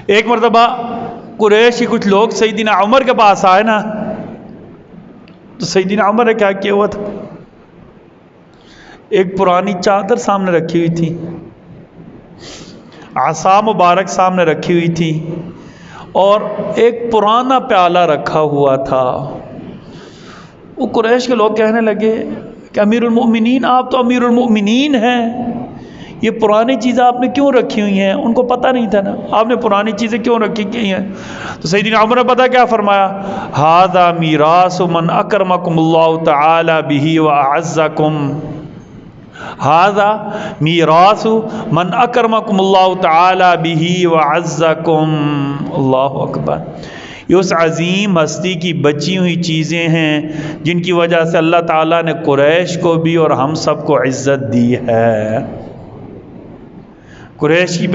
ایک مرتبہ قریش کی کچھ لوگ سیدنا عمر کے پاس آئے نا، تو سیدنا عمر نے کیا کیا ہوا تھا، ایک پرانی چادر سامنے رکھی ہوئی تھی، عصا مبارک سامنے رکھی ہوئی تھی، اور ایک پرانا پیالہ رکھا ہوا تھا۔ وہ قریش کے لوگ کہنے لگے کہ امیر المؤمنین، آپ تو امیر المؤمنین ہیں، یہ پرانی چیزیں آپ نے کیوں رکھی ہوئی ہیں؟ ان کو پتہ نہیں تھا نا، آپ نے پرانی چیزیں کیوں رکھی کی ہیں؟ تو سیدنا عمر نے پتہ کیا فرمایا، ھذا میراث من اکرمکم اللہ تعالی بہ واعزکم، ھذا میراث من اکرمکم اللہ تعالی بہ وعزکم۔ اللہ اکبر، یہ اس عظیم ہستی کی بچی ہوئی چیزیں ہیں جن کی وجہ سے اللہ تعالیٰ نے قریش کو بھی اور ہم سب کو عزت دی ہے۔ قریش کی